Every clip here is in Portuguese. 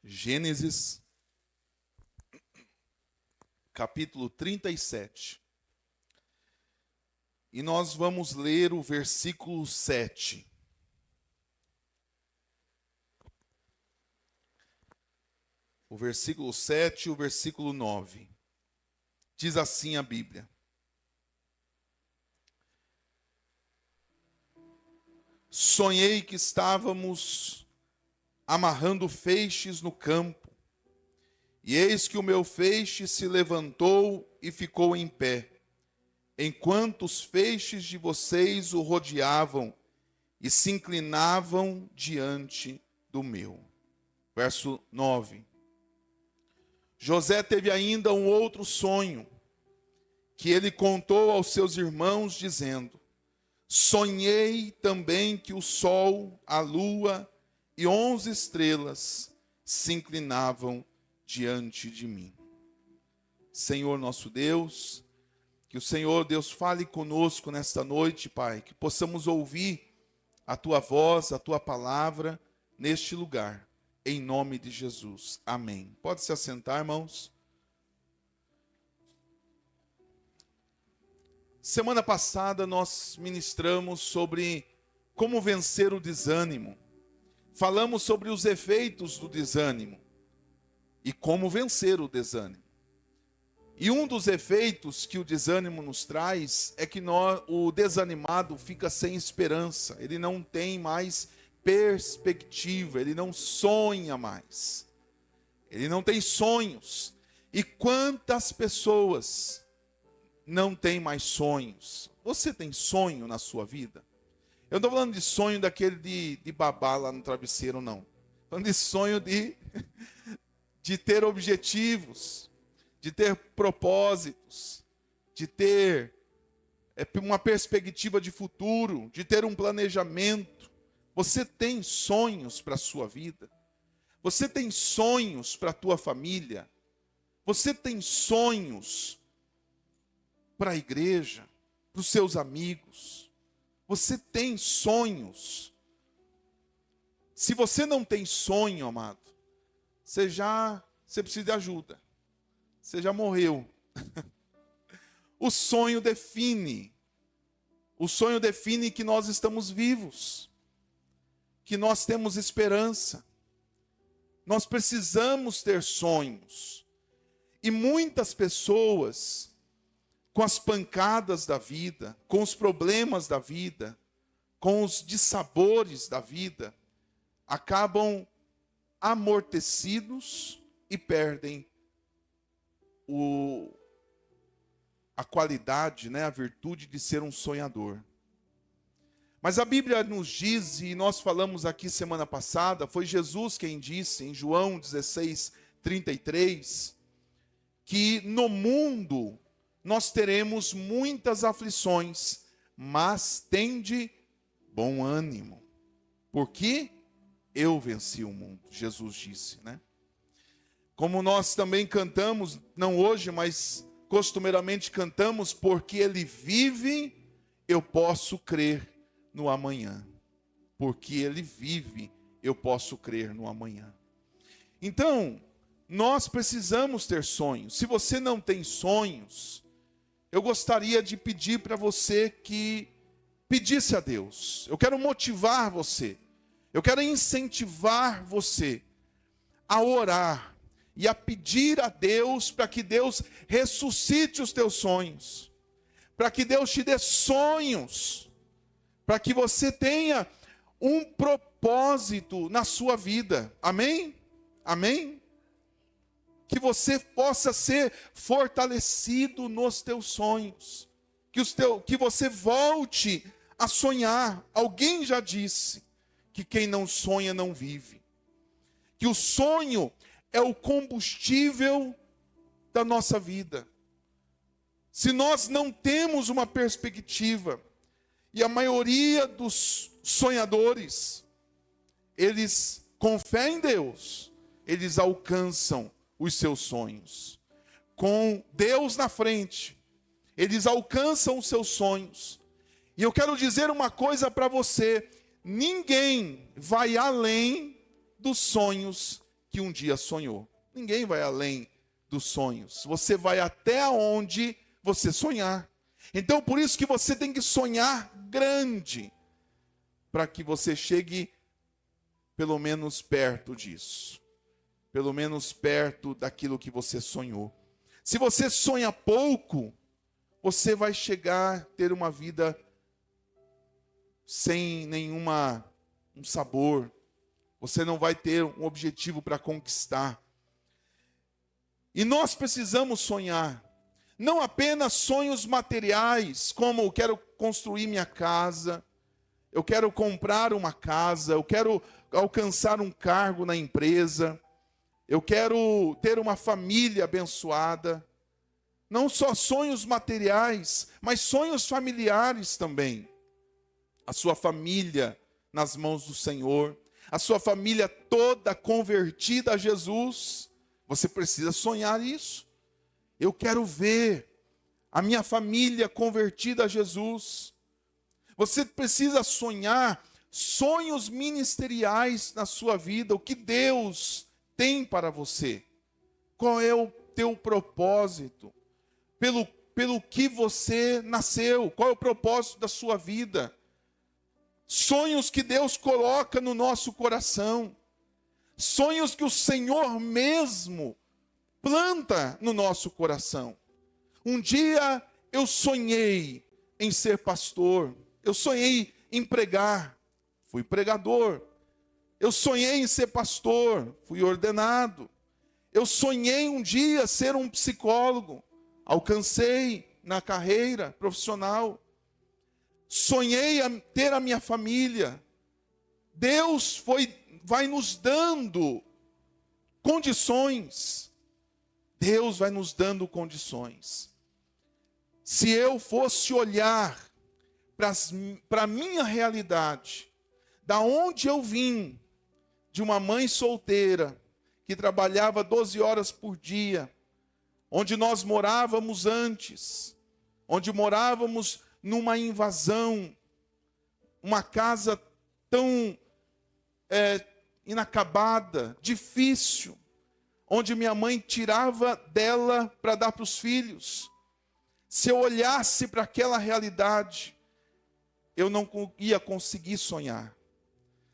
Gênesis, capítulo 37. E nós vamos ler o versículo 7. O versículo 7 e o versículo 9. Diz assim a Bíblia: Sonhei que estávamos amarrando feixes no campo, e eis que o meu feixe se levantou e ficou em pé, enquanto os feixes de vocês o rodeavam e se inclinavam diante do meu. Verso 9. José teve ainda um outro sonho, que ele contou aos seus irmãos, dizendo: Sonhei também que o sol, a lua e 11 estrelas se inclinavam diante de mim. Senhor nosso Deus, que o Senhor Deus fale conosco nesta noite, Pai, que possamos ouvir a Tua voz, a Tua palavra neste lugar, em nome de Jesus. Amém. Pode se assentar, irmãos. Semana passada nós ministramos sobre como vencer o desânimo. Falamos sobre os efeitos do desânimo e como vencer o desânimo. E um dos efeitos que o desânimo nos traz é que o desanimado fica sem esperança. Ele não tem mais perspectiva, ele não sonha mais. Ele não tem sonhos. E quantas pessoas não têm mais sonhos? Você tem sonho na sua vida? Eu não estou falando de sonho daquele de babar lá no travesseiro, não. Estou falando de sonho de ter objetivos, de ter propósitos, de ter uma perspectiva de futuro, de ter um planejamento. Você tem sonhos para a sua vida? Você tem sonhos para a tua família? Você tem sonhos para a igreja, para os seus amigos? Você tem sonhos? Se você não tem sonho, amado, você precisa de ajuda. Você já morreu. O sonho define que nós estamos vivos, que nós temos esperança. Nós precisamos ter sonhos. E muitas pessoas, com as pancadas da vida, com os problemas da vida, com os dissabores da vida, acabam amortecidos e perdem a qualidade, a virtude de ser um sonhador. Mas a Bíblia nos diz, e nós falamos aqui semana passada, foi Jesus quem disse em João 16:33, que no mundo nós teremos muitas aflições, mas tende bom ânimo, porque eu venci o mundo, Jesus disse, Como nós também cantamos, não hoje, mas costumeiramente cantamos, porque Ele vive, eu posso crer no amanhã. Porque Ele vive, eu posso crer no amanhã. Então, nós precisamos ter sonhos. Se você não tem sonhos, eu gostaria de pedir para você que pedisse a Deus. Eu quero motivar você. Eu quero incentivar você a orar e a pedir a Deus para que Deus ressuscite os teus sonhos. Para que Deus te dê sonhos. Para que você tenha um propósito na sua vida. Amém? Amém? Que você possa ser fortalecido nos teus sonhos. Que você volte a sonhar. Alguém já disse que quem não sonha não vive. Que o sonho é o combustível da nossa vida. Se nós não temos uma perspectiva, e a maioria dos sonhadores, eles, com fé em Deus, eles alcançam os seus sonhos. Com Deus na frente, eles alcançam os seus sonhos. E eu quero dizer uma coisa para você: ninguém vai além dos sonhos que um dia sonhou. Ninguém vai além dos sonhos. Você vai até onde você sonhar. Então, por isso que você tem que sonhar grande, para que você chegue pelo menos perto disso. Pelo menos perto daquilo que você sonhou. Se você sonha pouco, você vai chegar a ter uma vida sem um sabor. Você não vai ter um objetivo para conquistar. E nós precisamos sonhar. Não apenas sonhos materiais, como eu quero construir minha casa, eu quero comprar uma casa, eu quero alcançar um cargo na empresa, eu quero ter uma família abençoada. Não só sonhos materiais, mas sonhos familiares também. A sua família nas mãos do Senhor, a sua família toda convertida a Jesus. Você precisa sonhar isso. Eu quero ver a minha família convertida a Jesus. Você precisa sonhar sonhos ministeriais na sua vida, o que Deus tem para você. Qual é o teu propósito? Pelo que você nasceu, qual é o propósito da sua vida? Sonhos que Deus coloca no nosso coração. Sonhos que o Senhor mesmo planta no nosso coração. Um dia eu sonhei em ser pastor. Eu sonhei em pregar. Fui pregador. Eu sonhei em ser pastor. Fui ordenado. Eu sonhei um dia ser um psicólogo. Alcancei na carreira profissional. Sonhei a ter a minha família. Deus vai nos dando condições. Deus vai nos dando condições. Se eu fosse olhar para a minha realidade, da onde eu vim, de uma mãe solteira, que trabalhava 12 horas por dia, onde nós morávamos antes, onde morávamos numa invasão, uma casa tão inacabada, difícil, onde minha mãe tirava dela para dar para os filhos. Se eu olhasse para aquela realidade, eu não ia conseguir sonhar.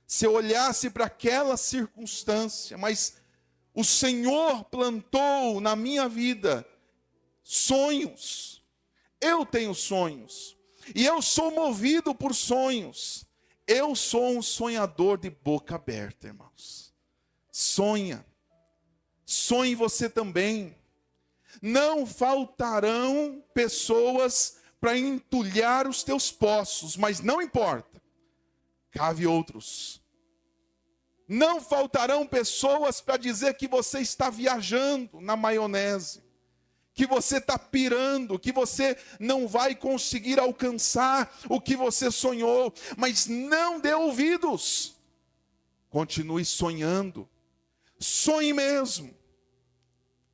Se eu olhasse para aquela circunstância, mas o Senhor plantou na minha vida sonhos. Eu tenho sonhos. E eu sou movido por sonhos. Eu sou um sonhador de boca aberta, irmãos. Sonha. Sonhe você também. Não faltarão pessoas para entulhar os teus poços, mas não importa. Cave outros. Não faltarão pessoas para dizer que você está viajando na maionese, que você está pirando, que você não vai conseguir alcançar o que você sonhou, mas não dê ouvidos. Continue sonhando. Sonhe mesmo.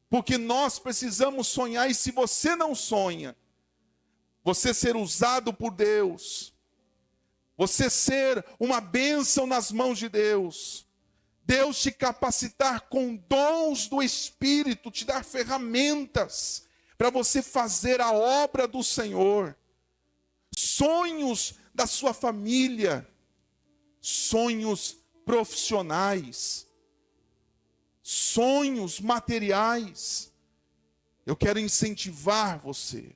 Porque nós precisamos sonhar, e se você não sonha, você ser usado por Deus, você ser uma bênção nas mãos de Deus, Deus te capacitar com dons do Espírito, te dar ferramentas para você fazer a obra do Senhor, sonhos da sua família, sonhos profissionais, sonhos materiais. Eu quero incentivar você,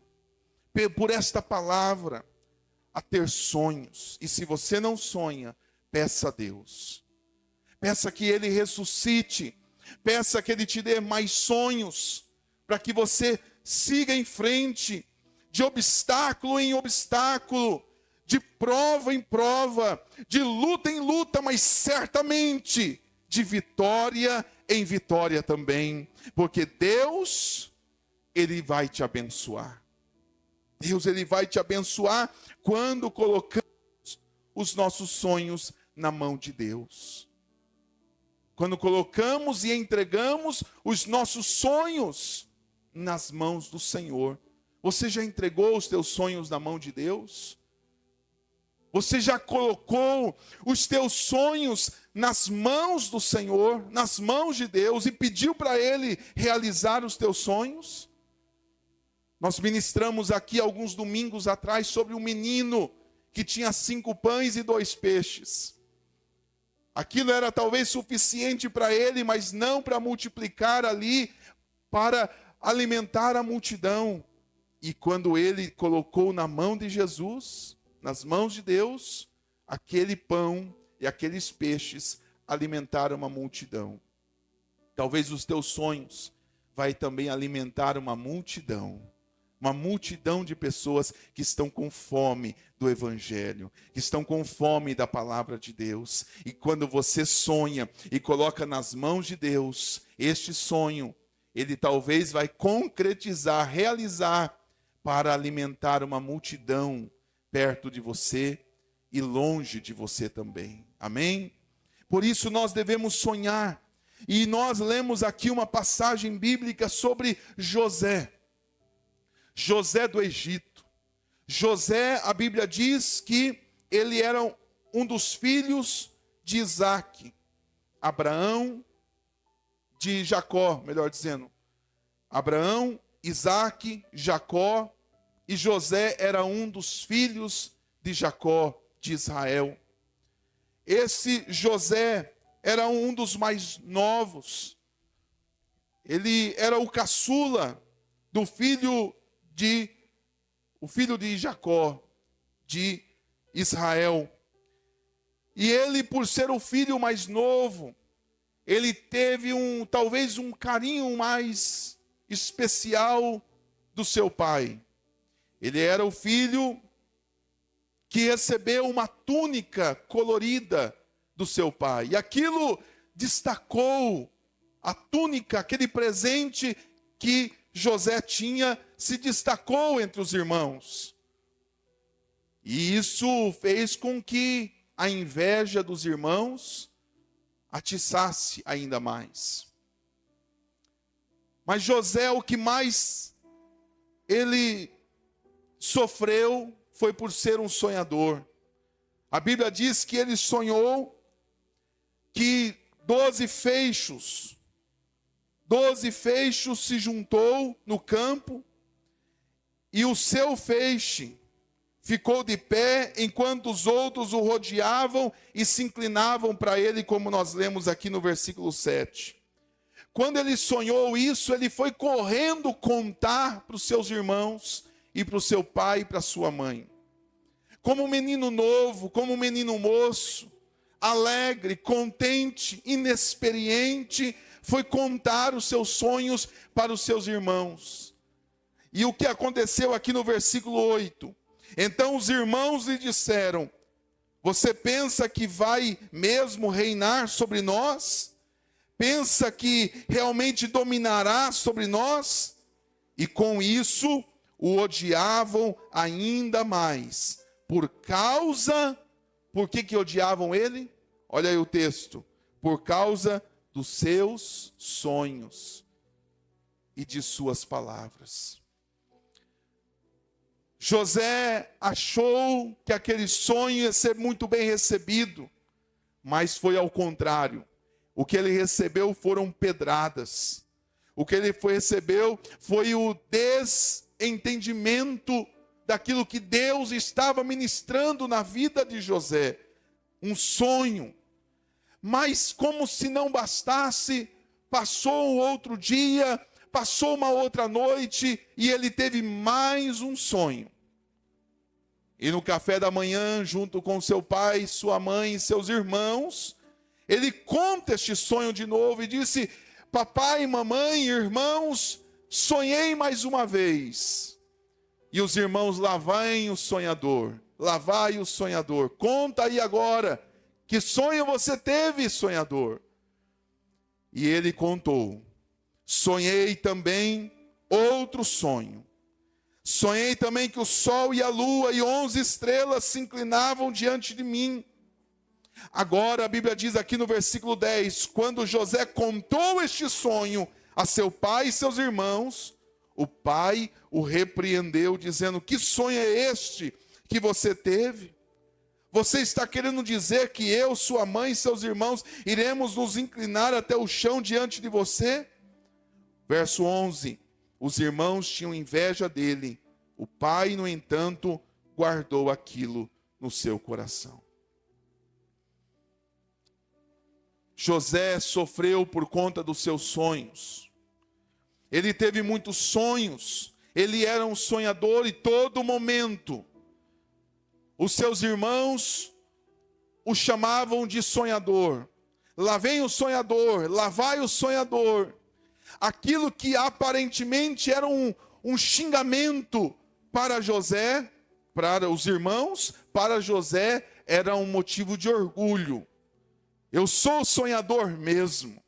por esta palavra, a ter sonhos. E se você não sonha, peça a Deus. Peça que Ele ressuscite. Peça que Ele te dê mais sonhos, para que você siga em frente, de obstáculo em obstáculo, de prova em prova, de luta em luta, mas certamente de vitória em vitória também, porque Deus, Ele vai te abençoar. Deus, Ele vai te abençoar quando colocamos os nossos sonhos na mão de Deus. Quando colocamos e entregamos os nossos sonhos nas mãos do Senhor. Você já entregou os teus sonhos na mão de Deus? Você já colocou os teus sonhos nas mãos do Senhor, nas mãos de Deus, e pediu para Ele realizar os teus sonhos? Nós ministramos aqui alguns domingos atrás sobre um menino que tinha 5 pães e 2 peixes. Aquilo era talvez suficiente para ele, mas não para multiplicar ali, para alimentar a multidão. E quando ele colocou na mão de Jesus, nas mãos de Deus, aquele pão e aqueles peixes alimentaram uma multidão. Talvez os teus sonhos vai também alimentar uma multidão de pessoas que estão com fome do Evangelho, que estão com fome da palavra de Deus. E quando você sonha e coloca nas mãos de Deus, este sonho, ele talvez vai concretizar, realizar, para alimentar uma multidão perto de você e longe de você também. Amém? Por isso nós devemos sonhar. E nós lemos aqui uma passagem bíblica sobre José do Egito. José, a Bíblia diz que ele era um dos filhos de Isaac, Abraão, de Jacó, melhor dizendo. Abraão, Isaac, Jacó, e José era um dos filhos de Jacó, de Israel. Esse José era um dos mais novos. Ele era o caçula do filho de Jacó, de Israel. E ele, por ser o filho mais novo, ele teve talvez um carinho mais especial do seu pai. Ele era o filho que recebeu uma túnica colorida do seu pai. E aquilo destacou, a túnica, aquele presente que José tinha, se destacou entre os irmãos. E isso fez com que a inveja dos irmãos atiçasse ainda mais. Mas José, o que mais ele sofreu foi por ser um sonhador. A Bíblia diz que ele sonhou que 12 feixes se juntou no campo, e o seu feixe ficou de pé, enquanto os outros o rodeavam e se inclinavam para ele, como nós lemos aqui no versículo 7. Quando ele sonhou isso, ele foi correndo contar para os seus irmãos, e para o seu pai e para a sua mãe. Como um menino novo, como um menino moço, alegre, contente, inexperiente, foi contar os seus sonhos para os seus irmãos. E o que aconteceu aqui no versículo 8? Então os irmãos lhe disseram: você pensa que vai mesmo reinar sobre nós? Pensa que realmente dominará sobre nós? E com isso o odiavam ainda mais. Por que odiavam ele? Olha aí o texto. Por causa dos seus sonhos e de suas palavras. José achou que aquele sonho ia ser muito bem recebido, mas foi ao contrário. O que ele recebeu foram pedradas. O que ele recebeu foi o desentendimento daquilo que Deus estava ministrando na vida de José. Um sonho. Mas como se não bastasse, passou outro dia, passou uma outra noite, e ele teve mais um sonho. E no café da manhã, junto com seu pai, sua mãe e seus irmãos, ele conta este sonho de novo e disse: papai, mamãe, irmãos, sonhei mais uma vez. E os irmãos, lá vai o sonhador, conta aí agora, que sonho você teve, sonhador? E ele contou: sonhei também outro sonho. Sonhei também que o sol e a lua e 11 estrelas se inclinavam diante de mim. Agora a Bíblia diz aqui no versículo 10, quando José contou este sonho a seu pai e seus irmãos, o pai o repreendeu, dizendo: que sonho é este que você teve? Você está querendo dizer que eu, sua mãe e seus irmãos iremos nos inclinar até o chão diante de você? Verso 11. Os irmãos tinham inveja dele. O pai, no entanto, guardou aquilo no seu coração. José sofreu por conta dos seus sonhos. Ele teve muitos sonhos. Ele era um sonhador e todo momento os seus irmãos o chamavam de sonhador. Lá vem o sonhador, lá vai o sonhador. Aquilo que aparentemente era um xingamento para José, para os irmãos, para José era um motivo de orgulho. Eu sou sonhador mesmo.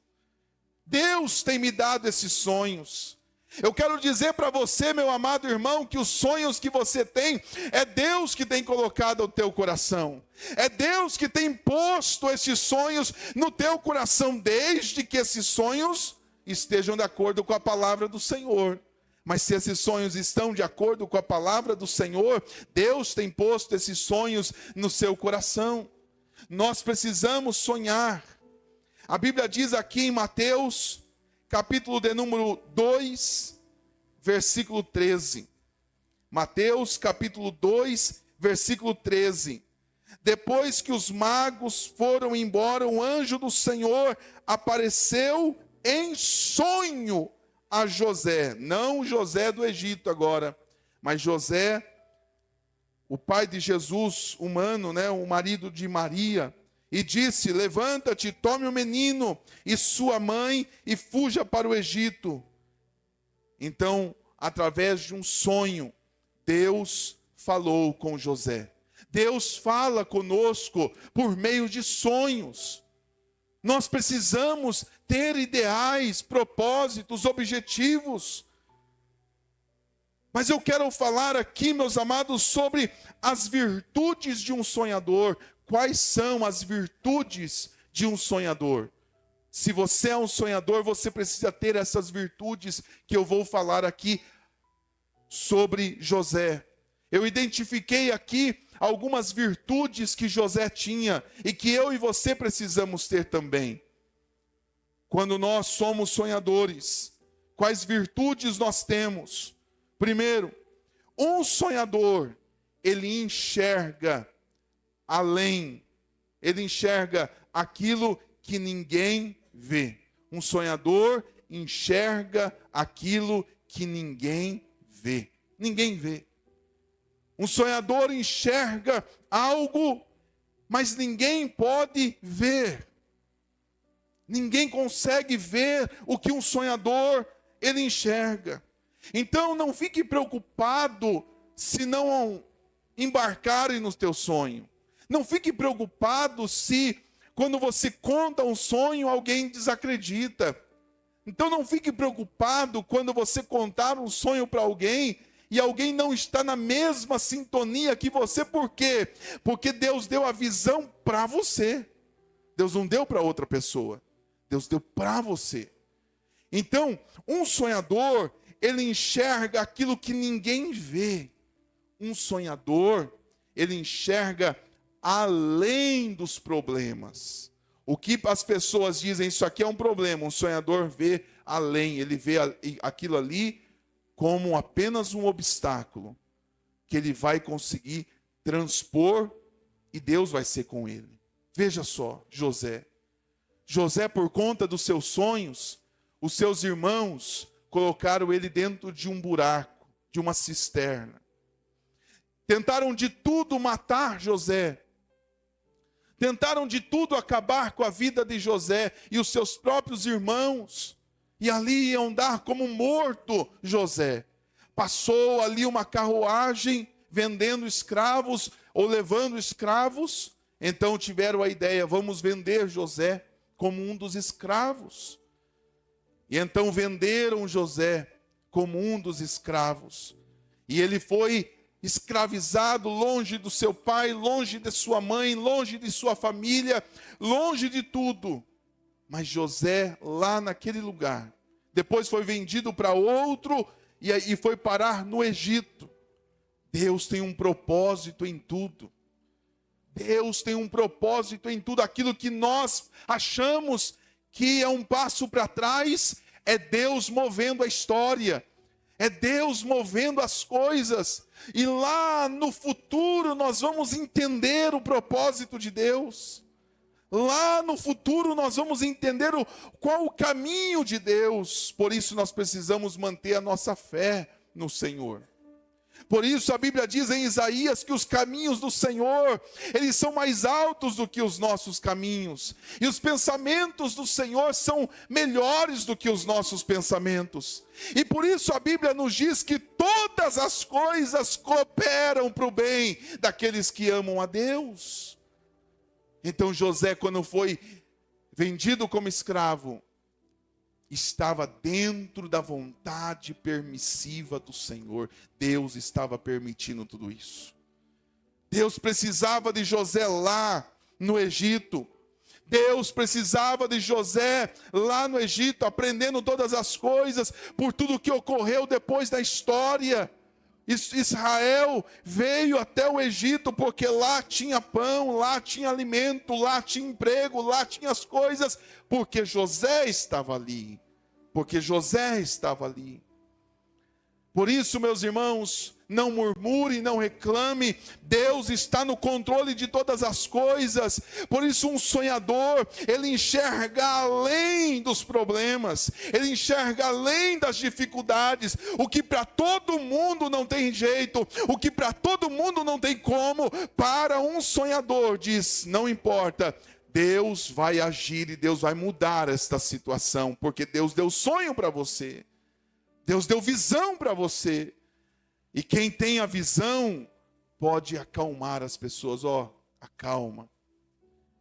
Deus tem me dado esses sonhos. Eu quero dizer para você, meu amado irmão, que os sonhos que você tem, é Deus que tem colocado no teu coração. É Deus que tem posto esses sonhos no teu coração, desde que esses sonhos estejam de acordo com a palavra do Senhor. Mas se esses sonhos estão de acordo com a palavra do Senhor, Deus tem posto esses sonhos no seu coração. Nós precisamos sonhar. A Bíblia diz aqui em Mateus, capítulo de número 2, versículo 13. Mateus, capítulo 2, versículo 13. Depois que os magos foram embora, o anjo do Senhor apareceu em sonho a José. Não José do Egito agora, mas José, o pai de Jesus, humano, o marido de Maria. E disse: levanta-te, tome o menino e sua mãe e fuja para o Egito. Então, através de um sonho, Deus falou com José. Deus fala conosco por meio de sonhos. Nós precisamos ter ideais, propósitos, objetivos. Mas eu quero falar aqui, meus amados, sobre as virtudes de um sonhador. Quais são as virtudes de um sonhador? Se você é um sonhador, você precisa ter essas virtudes que eu vou falar aqui sobre José. Eu identifiquei aqui algumas virtudes que José tinha e que eu e você precisamos ter também. Quando nós somos sonhadores, quais virtudes nós temos? Primeiro, um sonhador, ele enxerga além, ele enxerga aquilo que ninguém vê. Um sonhador enxerga aquilo que ninguém vê. Ninguém vê. Um sonhador enxerga algo, mas ninguém pode ver. Ninguém consegue ver o que um sonhador ele enxerga. Então não fique preocupado se não embarcarem no teu sonho. Não fique preocupado se, quando você conta um sonho, alguém desacredita. Então não fique preocupado quando você contar um sonho para alguém e alguém não está na mesma sintonia que você. Por quê? Porque Deus deu a visão para você. Deus não deu para outra pessoa. Deus deu para você. Então, um sonhador, ele enxerga aquilo que ninguém vê. Um sonhador, ele enxerga além dos problemas. O que as pessoas dizem, isso aqui é um problema. Um sonhador vê além, ele vê aquilo ali como apenas um obstáculo que ele vai conseguir transpor e Deus vai ser com ele. Veja só, José. José, por conta dos seus sonhos, os seus irmãos colocaram ele dentro de um buraco, de uma cisterna. Tentaram de tudo matar José. Tentaram de tudo acabar com a vida de José e os seus próprios irmãos. E ali iam dar como morto José. Passou ali uma carruagem vendendo escravos ou levando escravos. Então tiveram a ideia, vamos vender José como um dos escravos. E então venderam José como um dos escravos. E ele foi escravizado, longe do seu pai, longe de sua mãe, longe de sua família, longe de tudo. Mas José, lá naquele lugar, depois foi vendido para outro e foi parar no Egito. Deus tem um propósito em tudo. Deus tem um propósito em tudo aquilo que nós achamos que é um passo para trás. É Deus movendo a história, é Deus movendo as coisas, e lá no futuro nós vamos entender o propósito de Deus. Lá no futuro nós vamos entender qual o caminho de Deus. Por isso nós precisamos manter a nossa fé no Senhor. Por isso a Bíblia diz em Isaías que os caminhos do Senhor, eles são mais altos do que os nossos caminhos. E os pensamentos do Senhor são melhores do que os nossos pensamentos. E por isso a Bíblia nos diz que todas as coisas cooperam para o bem daqueles que amam a Deus. Então José, quando foi vendido como escravo, estava dentro da vontade permissiva do Senhor. Deus estava permitindo tudo isso. Deus precisava de José lá no Egito. Deus precisava de José lá no Egito, aprendendo todas as coisas, por tudo que ocorreu depois da história. Israel veio até o Egito porque lá tinha pão, lá tinha alimento, lá tinha emprego, lá tinha as coisas, porque José estava ali. Porque José estava ali. Por isso, meus irmãos, não murmure, não reclame. Deus está no controle de todas as coisas. Por isso, um sonhador, ele enxerga além dos problemas, ele enxerga além das dificuldades. O que para todo mundo não tem jeito, o que para todo mundo não tem como, para um sonhador diz: não importa, Deus vai agir e Deus vai mudar esta situação, porque Deus deu sonho para você, Deus deu visão para você. E quem tem a visão pode acalmar as pessoas. Acalma,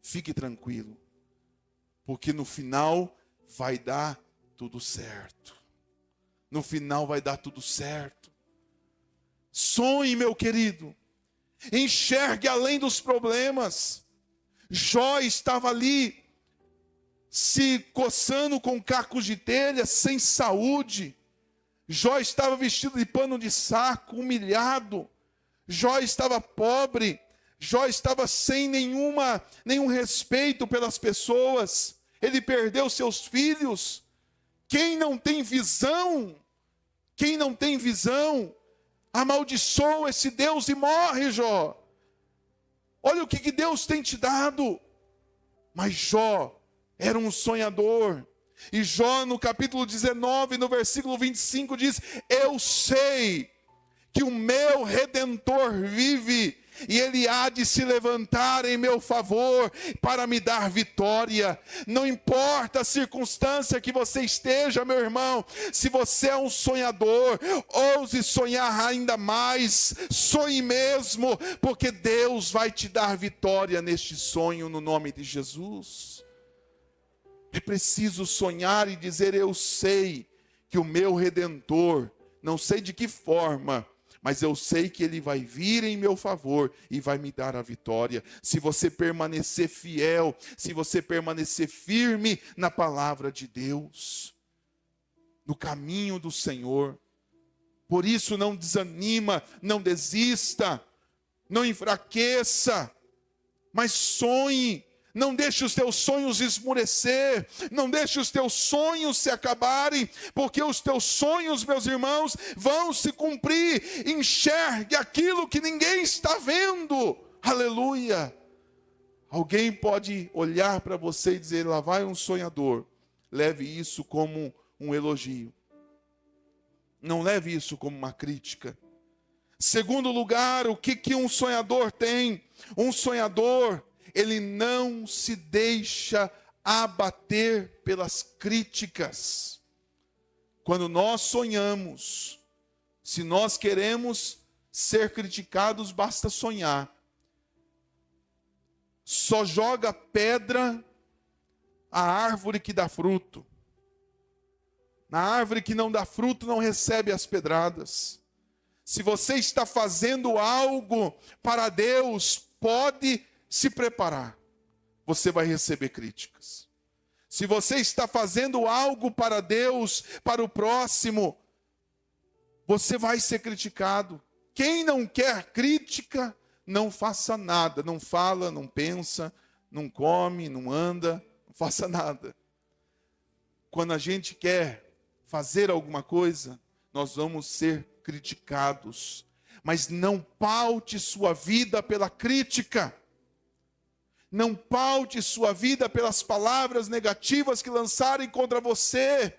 fique tranquilo, porque no final vai dar tudo certo. No final vai dar tudo certo. Sonhe, meu querido, enxergue além dos problemas. Jó estava ali, se coçando com cacos de telha, sem saúde. Jó estava vestido de pano de saco, humilhado. Jó estava pobre. Jó estava sem nenhum respeito pelas pessoas. Ele perdeu seus filhos. Quem não tem visão, amaldiçoa esse Deus e morre, Jó. Olha o que Deus tem te dado. Mas Jó era um sonhador. E Jó, no capítulo 19, no versículo 25, diz: eu sei que o meu Redentor vive, e ele há de se levantar em meu favor para me dar vitória. Não importa a circunstância que você esteja, meu irmão, se você é um sonhador, ouse sonhar ainda mais, sonhe mesmo, porque Deus vai te dar vitória neste sonho, no nome de Jesus. É preciso sonhar e dizer: eu sei que o meu Redentor, não sei de que forma, mas eu sei que ele vai vir em meu favor e vai me dar a vitória. Se você permanecer fiel, se você permanecer firme na palavra de Deus, no caminho do Senhor. Por isso não desanima, não desista, não enfraqueça, mas sonhe. Não deixe os teus sonhos esmurecer, não deixe os teus sonhos se acabarem, porque os teus sonhos, meus irmãos, vão se cumprir. Enxergue aquilo que ninguém está vendo. Aleluia! Alguém pode olhar para você e dizer: lá vai um sonhador. Leve isso como um elogio. Não leve isso como uma crítica. Segundo lugar, o que um sonhador tem? Um sonhador, ele não se deixa abater pelas críticas. Quando nós sonhamos, se nós queremos ser criticados, basta sonhar. Só joga pedra a árvore que dá fruto. Na árvore que não dá fruto, não recebe as pedradas. Se você está fazendo algo para Deus, pode se preparar, você vai receber críticas. Se você está fazendo algo para Deus, para o próximo, você vai ser criticado. Quem não quer crítica, não faça nada, não fala, não pensa, não come, não anda, não faça nada. Quando a gente quer fazer alguma coisa, nós vamos ser criticados. Mas não paute sua vida pela crítica. Não paute sua vida pelas palavras negativas que lançarem contra você.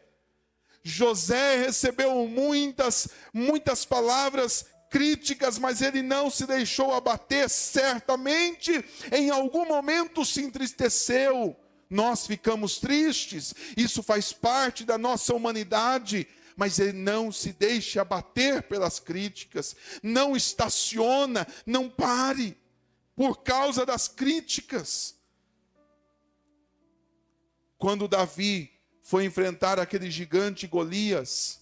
José recebeu muitas palavras críticas, mas ele não se deixou abater. Certamente, em algum momento se entristeceu. Nós ficamos tristes, isso faz parte da nossa humanidade, mas ele não se deixa abater pelas críticas, não estaciona, não pare, por causa das críticas. Quando Davi foi enfrentar aquele gigante Golias,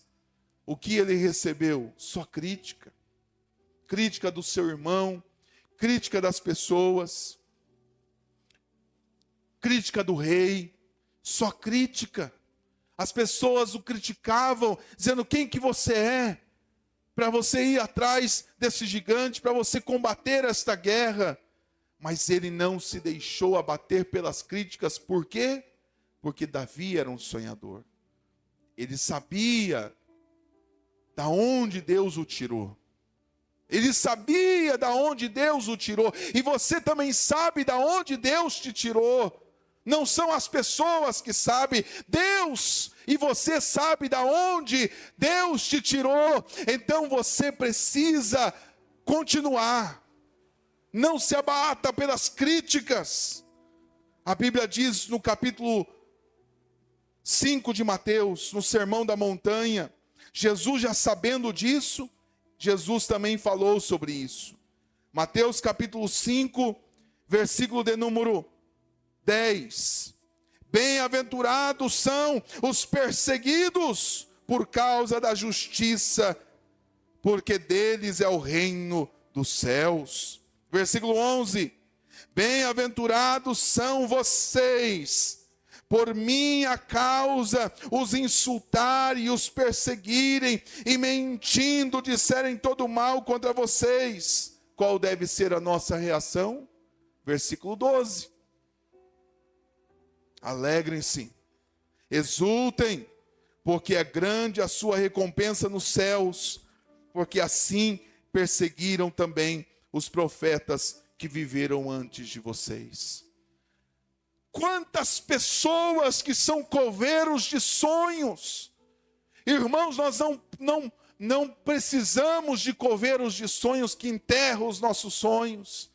o que ele recebeu? Só crítica. Crítica do seu irmão, crítica das pessoas, crítica do rei, só crítica. As pessoas o criticavam, dizendo: quem que você é para você ir atrás desse gigante, para você combater esta guerra? Mas ele não se deixou abater pelas críticas. Por quê? Porque Davi era um sonhador. Ele sabia da onde Deus o tirou. Ele sabia da onde Deus o tirou. E você também sabe da onde Deus te tirou. Não são as pessoas que sabem, Deus, e você sabe da onde Deus te tirou. Então você precisa continuar. Não se abata pelas críticas. A Bíblia diz no capítulo 5 de Mateus, no Sermão da Montanha, Jesus já sabendo disso, Jesus também falou sobre isso. Mateus capítulo 5, versículo de número 10. Bem-aventurados são os perseguidos por causa da justiça, porque deles é o reino dos céus. Versículo 11. Bem-aventurados são vocês, por minha causa, os insultarem e os perseguirem, e mentindo disserem todo mal contra vocês. Qual deve ser a nossa reação? Versículo 12. Alegrem-se, exultem, porque é grande a sua recompensa nos céus, porque assim perseguiram também os profetas que viveram antes de vocês. Quantas pessoas que são coveiros de sonhos. Irmãos, nós não precisamos de coveiros de sonhos que enterram os nossos sonhos.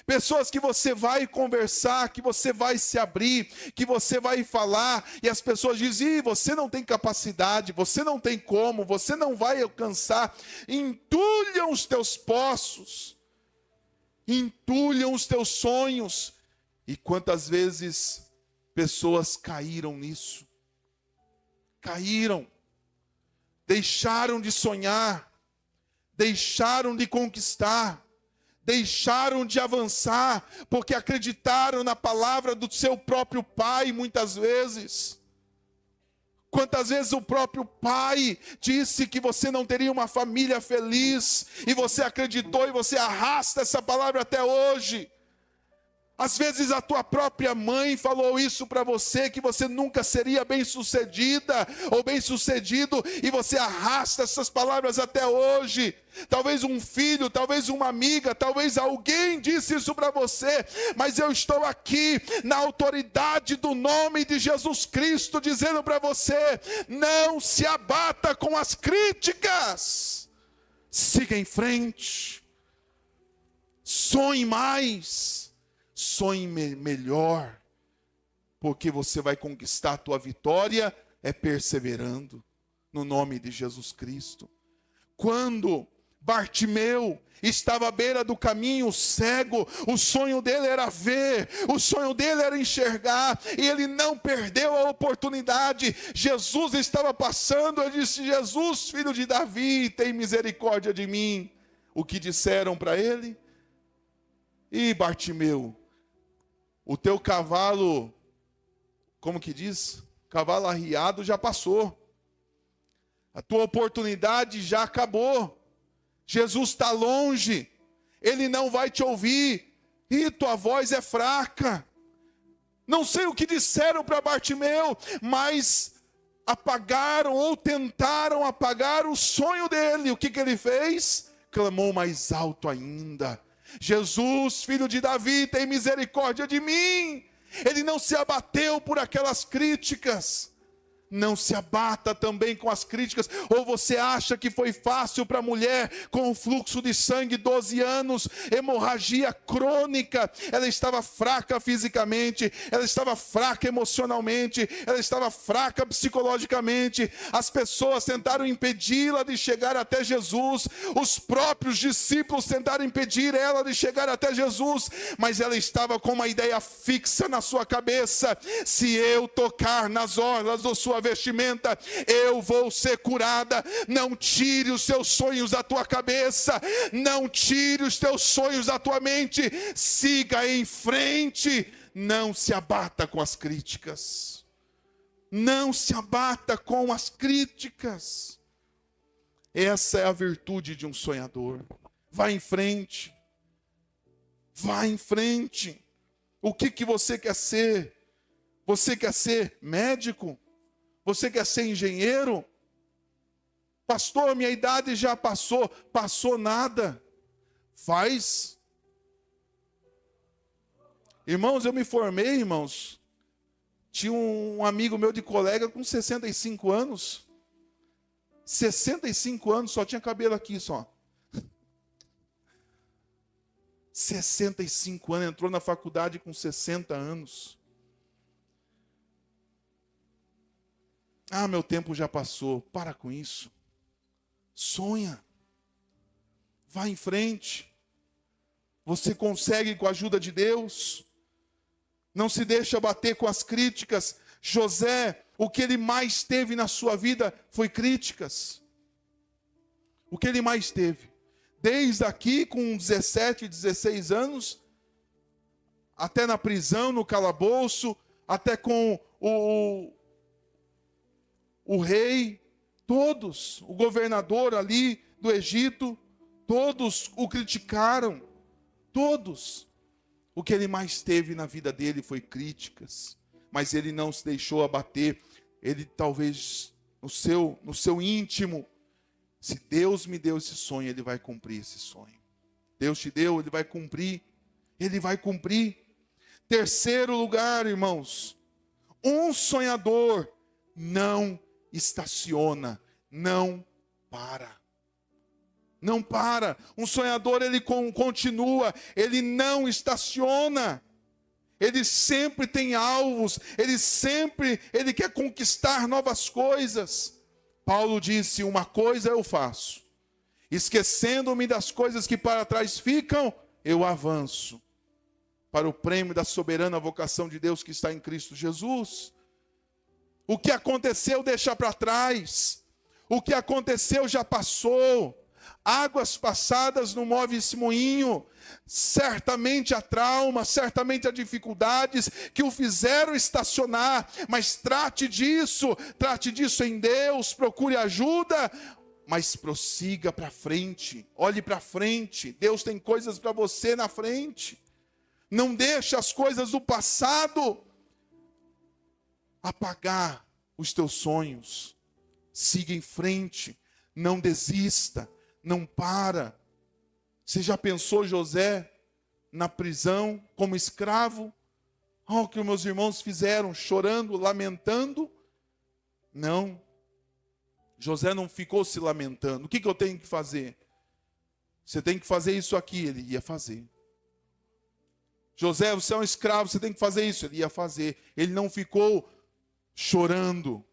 Pessoas que você vai conversar, que você vai se abrir, que você vai falar, e as pessoas dizem: você não tem capacidade, você não tem como, você não vai alcançar. Entulham os teus poços, entulham os teus sonhos. E quantas vezes pessoas caíram nisso? Caíram, deixaram de sonhar, deixaram de conquistar, deixaram de avançar, porque acreditaram na palavra do seu próprio pai muitas vezes. Quantas vezes o próprio pai disse que você não teria uma família feliz, e você acreditou e você arrasta essa palavra até hoje. Às vezes a tua própria mãe falou isso para você, que você nunca seria bem-sucedida ou bem-sucedido, e você arrasta essas palavras até hoje. Talvez um filho, talvez uma amiga, talvez alguém disse isso para você, mas eu estou aqui na autoridade do nome de Jesus Cristo, dizendo para você: não se abata com as críticas, siga em frente, sonhe mais, sonhe melhor, porque você vai conquistar a tua vitória perseverando, no nome de Jesus Cristo. Quando Bartimeu estava à beira do caminho, cego, o sonho dele era ver, o sonho dele era enxergar, e ele não perdeu a oportunidade. Jesus estava passando, ele disse: Jesus, filho de Davi, tem misericórdia de mim. O que disseram para ele? E Bartimeu, o teu cavalo, como que diz? Cavalo arriado já passou. A tua oportunidade já acabou. Jesus está longe. ele não vai te ouvir. E tua voz é fraca. Não sei o que disseram para Bartimeu, mas apagaram ou tentaram apagar o sonho dele. O que ele fez? Clamou mais alto ainda: Jesus, filho de Davi, tem misericórdia de mim. Ele não se abateu por aquelas críticas. Não se abata também com as críticas. Ou você acha que foi fácil para a mulher com o fluxo de sangue, 12 anos, hemorragia crônica? Ela estava fraca fisicamente, ela estava fraca emocionalmente, ela estava fraca psicologicamente. As pessoas tentaram impedi-la de chegar até Jesus. Os próprios discípulos tentaram impedir ela de chegar até Jesus. Mas ela estava com uma ideia fixa na sua cabeça: se eu tocar nas orlas da sua vestimenta, eu vou ser curada. Não tire os seus sonhos da tua cabeça, não tire os teus sonhos da tua mente, siga em frente. Não se abata com as críticas, não se abata com as críticas. Essa é a virtude de um sonhador. Vá em frente, vá em frente. O que você quer ser? Você quer ser médico? Você quer ser engenheiro? Pastor, minha idade já passou. Passou nada. Faz. Irmãos, eu me formei, irmãos. Tinha um amigo meu de colega com 65 anos. 65 anos, só tinha cabelo aqui só. 65 anos, entrou na faculdade com 60 anos. Ah, meu tempo já passou. Para com isso. Sonha. Vá em frente. Você consegue com a ajuda de Deus. Não se deixe abater com as críticas. José, o que ele mais teve na sua vida foi críticas. O que ele mais teve. Desde aqui, com 17, 16 anos, até na prisão, no calabouço, até com o rei, todos, o governador ali do Egito, todos o criticaram, todos. O que ele mais teve na vida dele foi críticas, mas ele não se deixou abater. Ele talvez no seu íntimo, se Deus me deu esse sonho, Ele vai cumprir esse sonho. Deus te deu, Ele vai cumprir. Ele vai cumprir. Terceiro lugar, irmãos, um sonhador não estaciona, não para. Não para. Um sonhador, ele continua, ele não estaciona. Ele sempre tem alvos, ele quer conquistar novas coisas. Paulo disse: uma coisa eu faço, esquecendo-me das coisas que para trás ficam, eu avanço para o prêmio da soberana vocação de Deus que está em Cristo Jesus. O que aconteceu deixa para trás. O que aconteceu já passou. Águas passadas não movem esse moinho. Certamente há traumas, certamente há dificuldades que o fizeram estacionar, mas trate disso em Deus, procure ajuda, mas prossiga para frente, olhe para frente. Deus tem coisas para você na frente. Não deixe as coisas do passado apagar os teus sonhos. Siga em frente, não desista, não para. Você já pensou José na prisão como escravo? O que os meus irmãos fizeram, chorando, lamentando? Não. José não ficou se lamentando. O que eu tenho que fazer? Você tem que fazer isso aqui. Ele ia fazer. José, você é um escravo, você tem que fazer isso. Ele ia fazer. Ele não ficou chorando.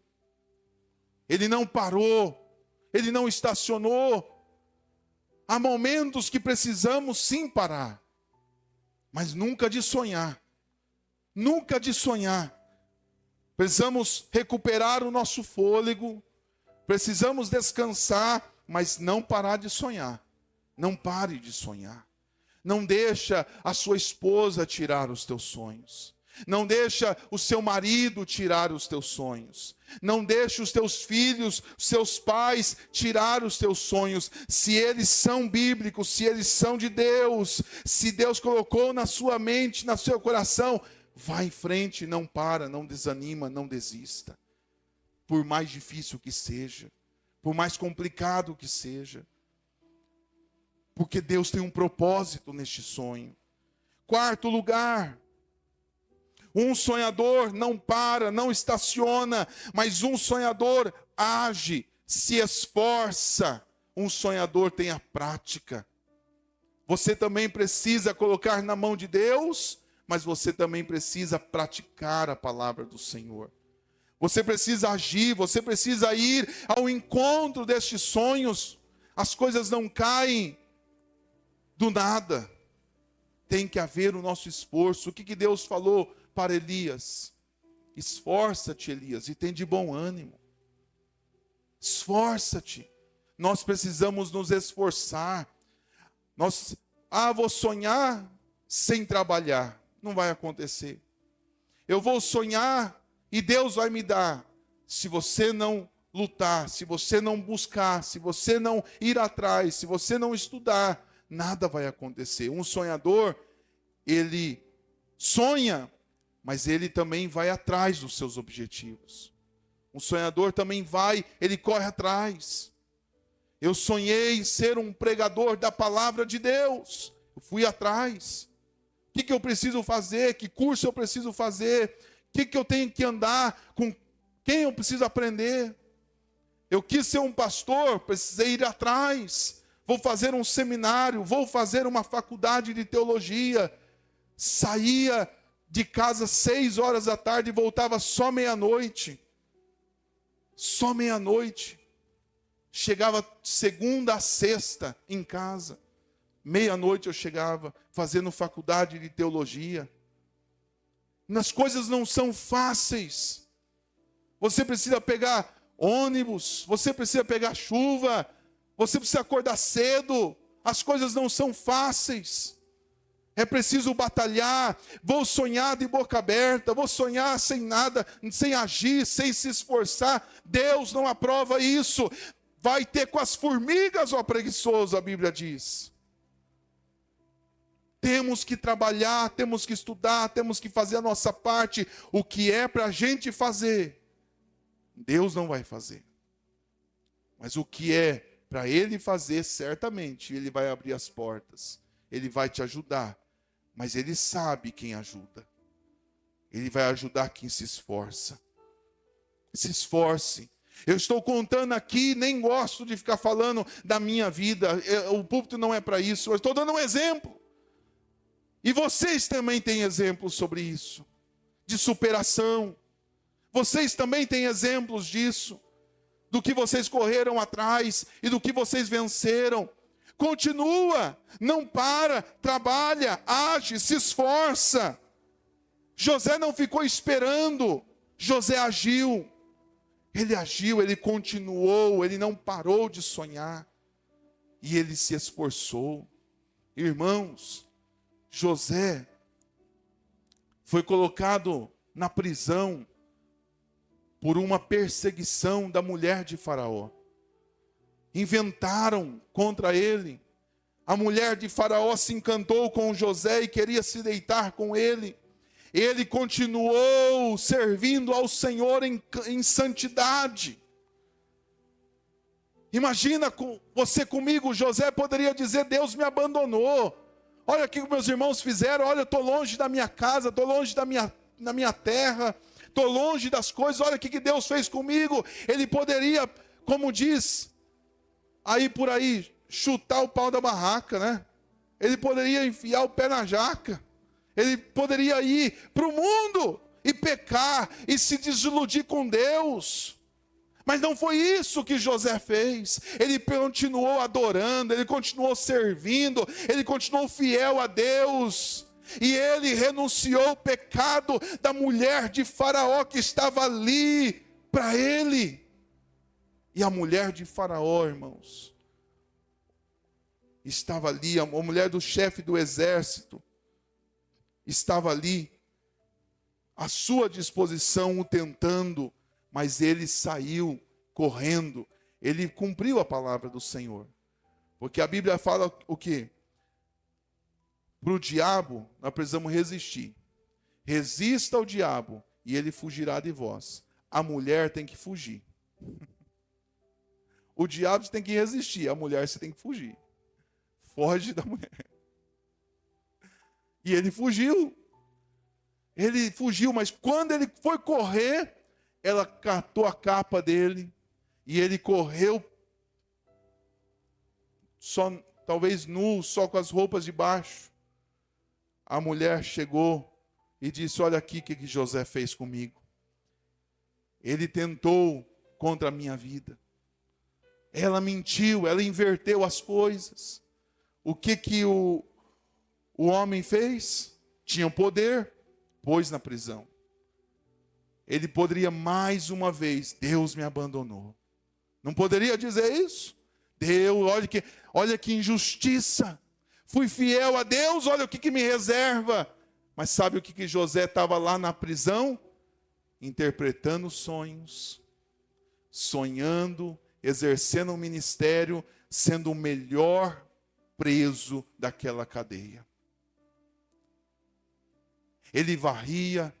Ele não parou. Ele não estacionou. Há momentos que precisamos sim parar, mas nunca de sonhar. Nunca de sonhar. Precisamos recuperar o nosso fôlego, precisamos descansar, mas não parar de sonhar. Não pare de sonhar. Não deixa a sua esposa tirar os teus sonhos. Não deixa o seu marido tirar os teus sonhos. Não deixa os teus filhos, os seus pais tirar os teus sonhos. Se eles são bíblicos, se eles são de Deus, se Deus colocou na sua mente, no seu coração, vá em frente, não para, não desanima, não desista. Por mais difícil que seja, por mais complicado que seja. Porque Deus tem um propósito neste sonho. Quarto lugar, um sonhador não para, não estaciona, mas um sonhador age, se esforça. Um sonhador tem a prática. Você também precisa colocar na mão de Deus, mas você também precisa praticar a palavra do Senhor. Você precisa agir, você precisa ir ao encontro destes sonhos. As coisas não caem do nada. Tem que haver o nosso esforço. O que Deus falou para Elias? Esforça-te, Elias, e tem de bom ânimo. Esforça-te. Nós precisamos nos esforçar. Vou sonhar sem trabalhar. Não vai acontecer. Eu vou sonhar e Deus vai me dar. Se você não lutar, se você não buscar, se você não ir atrás, se você não estudar, nada vai acontecer. Um sonhador, ele sonha, mas ele também vai atrás dos seus objetivos. Um sonhador também ele corre atrás. Eu sonhei ser um pregador da palavra de Deus. Eu fui atrás. O que eu preciso fazer? Que curso eu preciso fazer? O que eu tenho que andar? Com quem eu preciso aprender? Eu quis ser um pastor, precisei ir atrás. Vou fazer um seminário, vou fazer uma faculdade de teologia. Saía de casa 6 horas da tarde e voltava só meia-noite. Só meia-noite. Chegava segunda a sexta em casa. Meia-noite eu chegava fazendo faculdade de teologia. As coisas não são fáceis. Você precisa pegar ônibus, você precisa pegar chuva, você precisa acordar cedo. As coisas não são fáceis. É preciso batalhar. Vou sonhar de boca aberta, vou sonhar sem nada, sem agir, sem se esforçar. Deus não aprova isso. Vai ter com as formigas, ó preguiçoso, a Bíblia diz. Temos que trabalhar, temos que estudar, temos que fazer a nossa parte. O que é para a gente fazer, Deus não vai fazer. Mas o que é para Ele fazer, certamente Ele vai abrir as portas. Ele vai te ajudar. Mas Ele sabe quem ajuda. Ele vai ajudar quem se esforça. Se esforce. Eu estou contando aqui, nem gosto de ficar falando da minha vida. O púlpito não é para isso. Eu estou dando um exemplo. E vocês também têm exemplos sobre isso. De superação. Vocês também têm exemplos disso. Do que vocês correram atrás e do que vocês venceram. Continua, não para, trabalha, age, se esforça. José não ficou esperando, José agiu. Ele agiu, ele continuou, ele não parou de sonhar. E ele se esforçou. Irmãos, José foi colocado na prisão por uma perseguição da mulher de Faraó. Inventaram contra ele. A mulher de Faraó se encantou com José e queria se deitar com ele. Ele continuou servindo ao Senhor em santidade. Imagina você comigo, José poderia dizer: Deus me abandonou. Olha o que meus irmãos fizeram. Olha, eu estou longe da minha casa, estou longe da minha terra, estou longe das coisas. Olha o que Deus fez comigo. Ele poderia, como diz aí por aí, chutar o pau da barraca, né? Ele poderia enfiar o pé na jaca. Ele poderia ir para o mundo e pecar e se desiludir com Deus. Mas não foi isso que José fez. Ele continuou adorando, ele continuou servindo, ele continuou fiel a Deus. E ele renunciou ao pecado da mulher de Faraó que estava ali para ele. E a mulher de Faraó, irmãos, estava ali, a mulher do chefe do exército, estava ali à sua disposição, o tentando, mas ele saiu correndo. Ele cumpriu a palavra do Senhor. Porque a Bíblia fala o quê? Para o diabo, nós precisamos resistir. Resista ao diabo e ele fugirá de vós. A mulher tem que fugir. O diabo você tem que resistir, a mulher você tem que fugir. Foge da mulher. E ele fugiu. Ele fugiu, mas quando ele foi correr, ela catou a capa dele e ele correu só, talvez nu, só com as roupas de baixo. A mulher chegou e disse: olha aqui o que José fez comigo. Ele tentou contra a minha vida. Ela mentiu, ela inverteu as coisas. O que o homem fez? Tinha poder, pôs na prisão. Ele poderia mais uma vez: Deus me abandonou. Não poderia dizer isso? Deus, olha que injustiça. Fui fiel a Deus, olha o que me reserva. Mas sabe o que José estava lá na prisão? Interpretando sonhos, sonhando, exercendo um ministério, sendo o melhor preso daquela cadeia. Ele varria,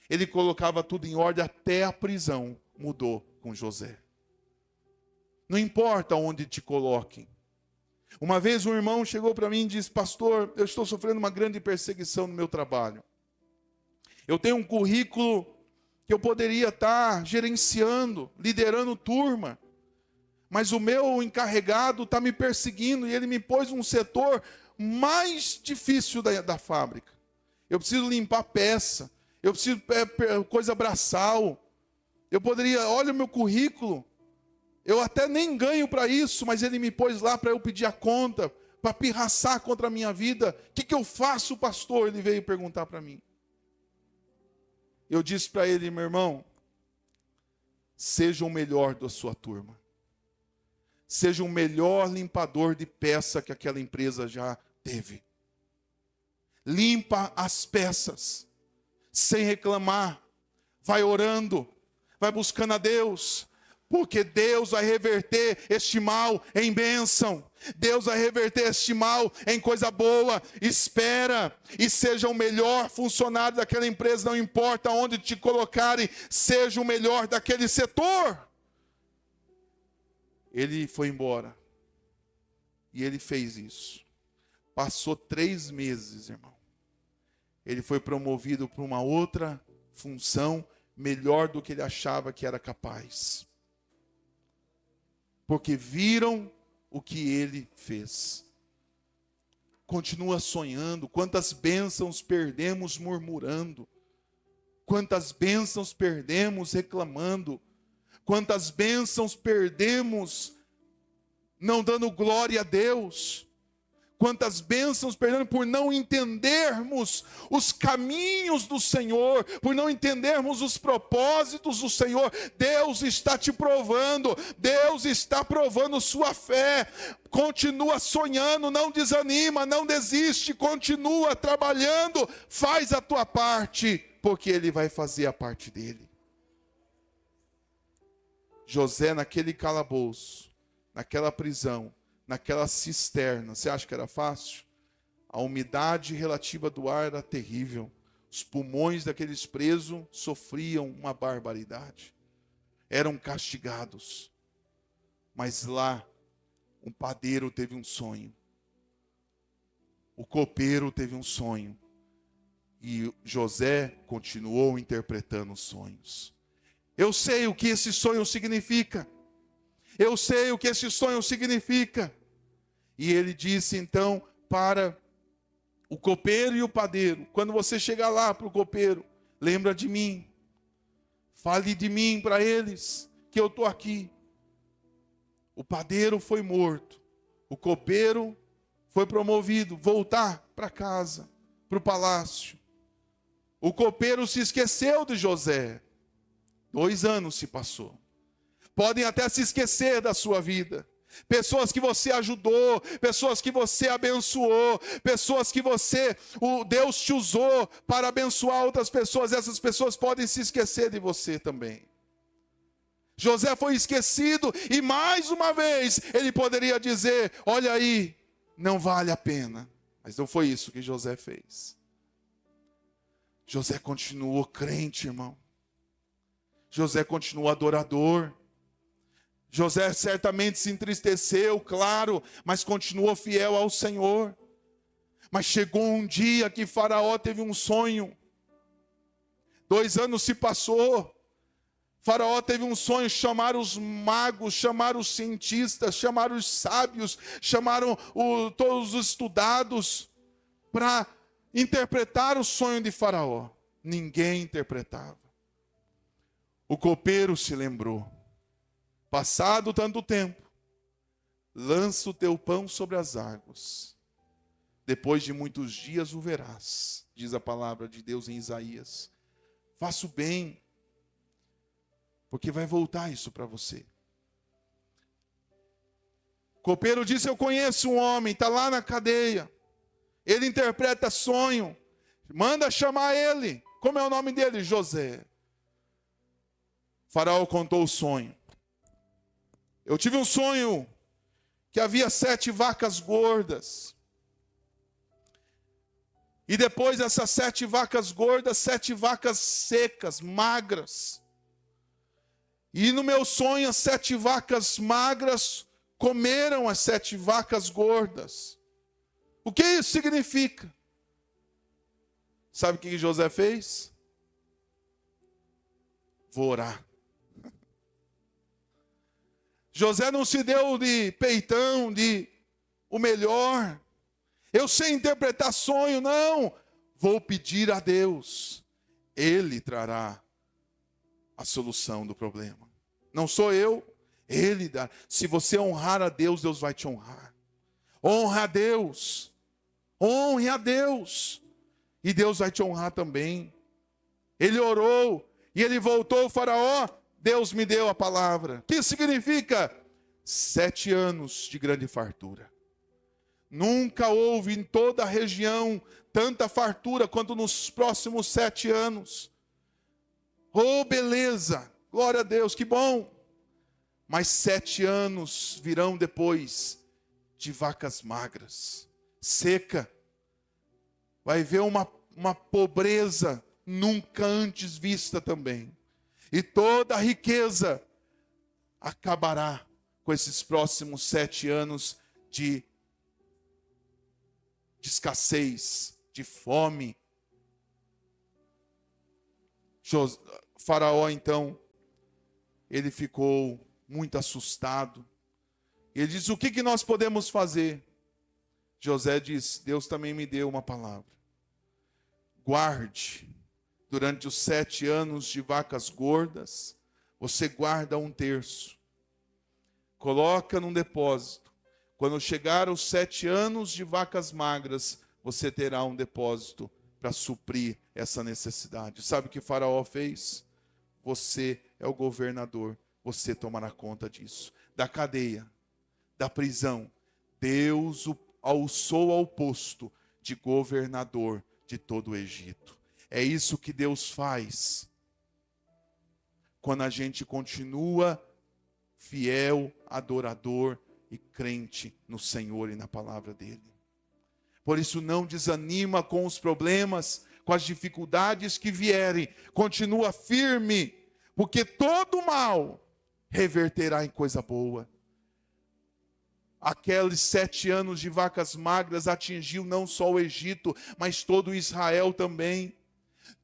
ele colocava tudo em ordem, até a prisão mudou com José. Não importa onde te coloquem. Uma vez um irmão chegou para mim e disse: pastor, eu estou sofrendo uma grande perseguição no meu trabalho. Eu tenho um currículo que eu poderia estar gerenciando, liderando turma, mas o meu encarregado está me perseguindo e ele me pôs num setor mais difícil da fábrica. Eu preciso limpar peça, eu preciso coisa braçal. Eu poderia, olha o meu currículo, eu até nem ganho para isso, mas ele me pôs lá para eu pedir a conta, para pirraçar contra a minha vida. O que eu faço, pastor? Ele veio perguntar para mim. Eu disse para ele: meu irmão, seja o melhor da sua turma. Seja o melhor limpador de peça que aquela empresa já teve. Limpa as peças, sem reclamar. Vai orando, vai buscando a Deus. Porque Deus vai reverter este mal em bênção. Deus vai reverter este mal em coisa boa. Espera e seja o melhor funcionário daquela empresa. Não importa onde te colocarem, seja o melhor daquele setor. Ele foi embora. E ele fez isso. Passou 3 meses, irmão. Ele foi promovido para uma outra função melhor do que ele achava que era capaz. Porque viram o que ele fez. Continua sonhando. Quantas bênçãos perdemos murmurando. Quantas bênçãos perdemos reclamando. Quantas bênçãos perdemos não dando glória a Deus. Quantas bênçãos perdemos por não entendermos os caminhos do Senhor, por não entendermos os propósitos do Senhor. Deus está te provando, Deus está provando sua fé. Continua sonhando, não desanima, não desiste, continua trabalhando, faz a tua parte, porque Ele vai fazer a parte dele. José naquele calabouço, naquela prisão, naquela cisterna, você acha que era fácil? A umidade relativa do ar era terrível. Os pulmões daqueles presos sofriam uma barbaridade. Eram castigados. Mas lá, um padeiro teve um sonho. O copeiro teve um sonho. E José continuou interpretando os sonhos. Eu sei o que esse sonho significa. Eu sei o que esse sonho significa. E ele disse então para o copeiro e o padeiro: quando você chegar lá para o copeiro, lembra de mim. Fale de mim para eles, que eu estou aqui. O padeiro foi morto. O copeiro foi promovido, voltar para casa, para o palácio. O copeiro se esqueceu de José. 2 anos se passou. Podem até se esquecer da sua vida. pessoas que você ajudou, pessoas que você abençoou, pessoas que Deus te usou para abençoar outras pessoas. Essas pessoas podem se esquecer de você também. José foi esquecido e mais uma vez ele poderia dizer: olha aí, não vale a pena. Mas não foi isso que José fez. José continuou crente, irmão. José continuou adorador. José certamente se entristeceu, claro, mas continuou fiel ao Senhor. Mas chegou um dia que Faraó teve um sonho. 2 anos se passou. Faraó teve um sonho, chamaram os magos, chamaram os cientistas, chamaram os sábios, chamaram todos os estudados para interpretar o sonho de Faraó. Ninguém interpretava. O copeiro se lembrou. Passado tanto tempo, lança o teu pão sobre as águas. Depois de muitos dias o verás, diz a palavra de Deus em Isaías. Faça o bem, porque vai voltar isso para você. O copeiro disse: eu conheço um homem, está lá na cadeia. Ele interpreta sonho. Manda chamar ele. Como é o nome dele? José. Faraó contou o sonho. Eu tive um sonho que havia 7 vacas gordas. E depois dessas 7 vacas gordas, 7 vacas secas, magras. E no meu sonho, as 7 vacas magras comeram as 7 vacas gordas. O que isso significa? Sabe o que José fez? Vou orar. José não se deu de peitão, de o melhor. Eu sei interpretar sonho, não. Vou pedir a Deus. Ele trará a solução do problema. Não sou eu, Ele dá. Se você honrar a Deus, Deus vai te honrar. Honra a Deus. Honre a Deus. E Deus vai te honrar também. Ele orou e ele voltou, Faraó. Deus me deu a palavra. O que significa? 7 anos de grande fartura. Nunca houve em toda a região tanta fartura quanto nos próximos 7 anos. Oh, beleza! Glória a Deus, que bom! Mas 7 anos virão depois de vacas magras, seca. Vai ver uma pobreza nunca antes vista também. E toda a riqueza acabará com esses próximos 7 anos de escassez, de fome. Faraó, então, ele ficou muito assustado. Ele diz: o que nós podemos fazer? José diz: Deus também me deu uma palavra. Guarde. Durante os 7 anos de vacas gordas, você guarda 1/3. Coloca num depósito. Quando chegar os 7 anos de vacas magras, você terá um depósito para suprir essa necessidade. Sabe o que Faraó fez? Você é o governador. Você tomará conta disso. Da cadeia, da prisão, Deus o alçou ao posto de governador de todo o Egito. É isso que Deus faz quando a gente continua fiel, adorador e crente no Senhor e na palavra dele. Por isso não desanima com os problemas, com as dificuldades que vierem. Continua firme, porque todo mal reverterá em coisa boa. Aqueles 7 anos de vacas magras atingiu não só o Egito, mas todo Israel também.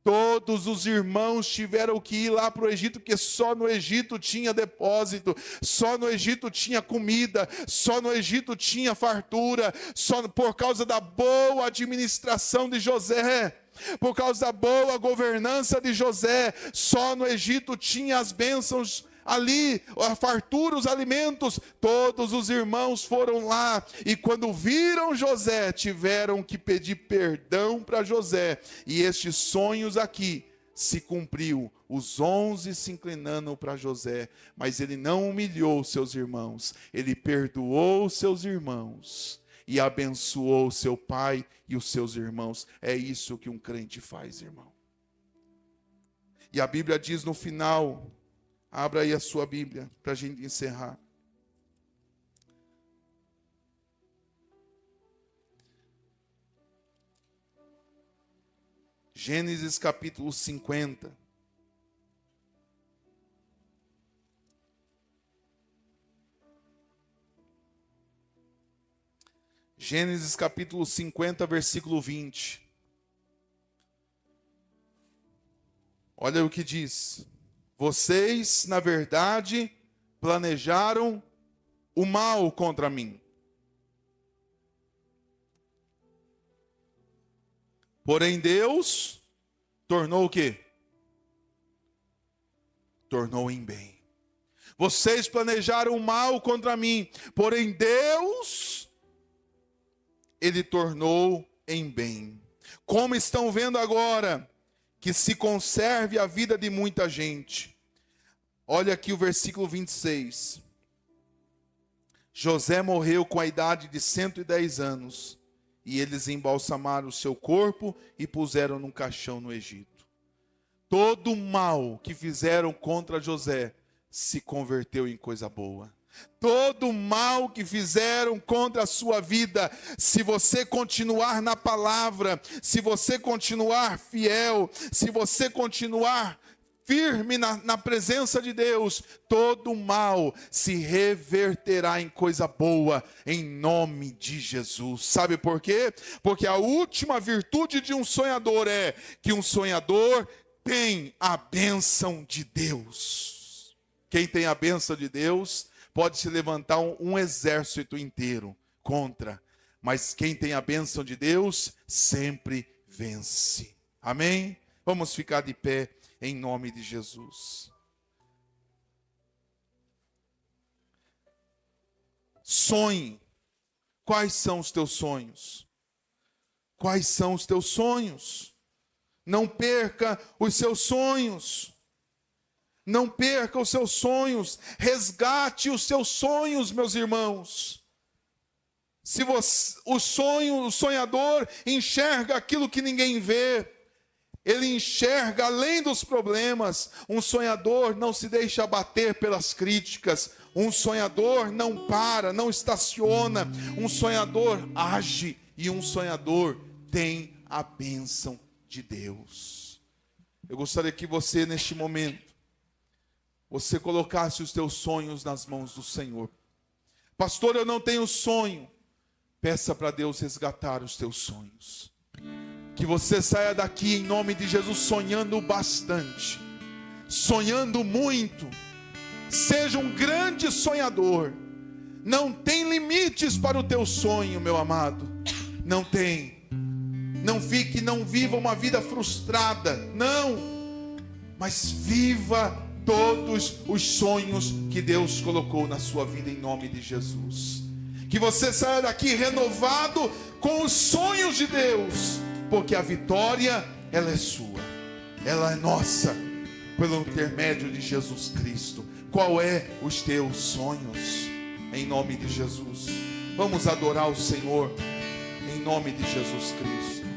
Todos os irmãos tiveram que ir lá para o Egito, porque só no Egito tinha depósito, só no Egito tinha comida, só no Egito tinha fartura, só por causa da boa administração de José, por causa da boa governança de José, só no Egito tinha as bênçãos ali, a fartura, os alimentos. Todos os irmãos foram lá e quando viram José, tiveram que pedir perdão para José. E estes sonhos aqui se cumpriu, os 11 se inclinando para José, mas ele não humilhou seus irmãos, ele perdoou seus irmãos e abençoou seu pai e os seus irmãos. É isso que um crente faz, irmão. E a Bíblia diz no final, abra aí a sua Bíblia para a gente encerrar. Gênesis capítulo 50. Gênesis capítulo 50, versículo 20. Olha o que diz. Vocês, na verdade, planejaram o mal contra mim. Porém, Deus tornou o quê? Tornou em bem. Vocês planejaram o mal contra mim, porém Deus, Ele tornou em bem. Como estão vendo agora, que se conserve a vida de muita gente. Olha aqui o versículo 26. José morreu com a idade de 110 anos. E eles embalsamaram o seu corpo e puseram num caixão no Egito. Todo o mal que fizeram contra José se converteu em coisa boa. Todo o mal que fizeram contra a sua vida, se você continuar na palavra, se você continuar fiel, se você continuar firme na presença de Deus, todo o mal se reverterá em coisa boa, em nome de Jesus. Sabe por quê? Porque a última virtude de um sonhador é que um sonhador tem a bênção de Deus. Quem tem a bênção de Deus pode se levantar um exército inteiro contra, mas quem tem a bênção de Deus sempre vence. Amém? Vamos ficar de pé. Em nome de Jesus. Sonhe. Quais são os teus sonhos? Quais são os teus sonhos? Não perca os seus sonhos. Não perca os seus sonhos. Resgate os seus sonhos, meus irmãos. Se você, o sonhador enxerga aquilo que ninguém vê. Ele enxerga além dos problemas. Um sonhador não se deixa abater pelas críticas. Um sonhador não para, não estaciona. Um sonhador age. E um sonhador tem a bênção de Deus. Eu gostaria que você, neste momento, você colocasse os teus sonhos nas mãos do Senhor. Pastor, eu não tenho sonho. Peça para Deus resgatar os teus sonhos. Que você saia daqui em nome de Jesus sonhando bastante, sonhando muito. Seja um grande sonhador. Não tem limites para o teu sonho, meu amado. Não tem. Não viva uma vida frustrada. Não. Mas viva todos os sonhos que Deus colocou na sua vida em nome de Jesus. Que você saia daqui renovado com os sonhos de Deus. Porque a vitória, ela é sua, ela é nossa, pelo intermédio de Jesus Cristo. Qual é os teus sonhos? Em nome de Jesus. Vamos adorar o Senhor, em nome de Jesus Cristo.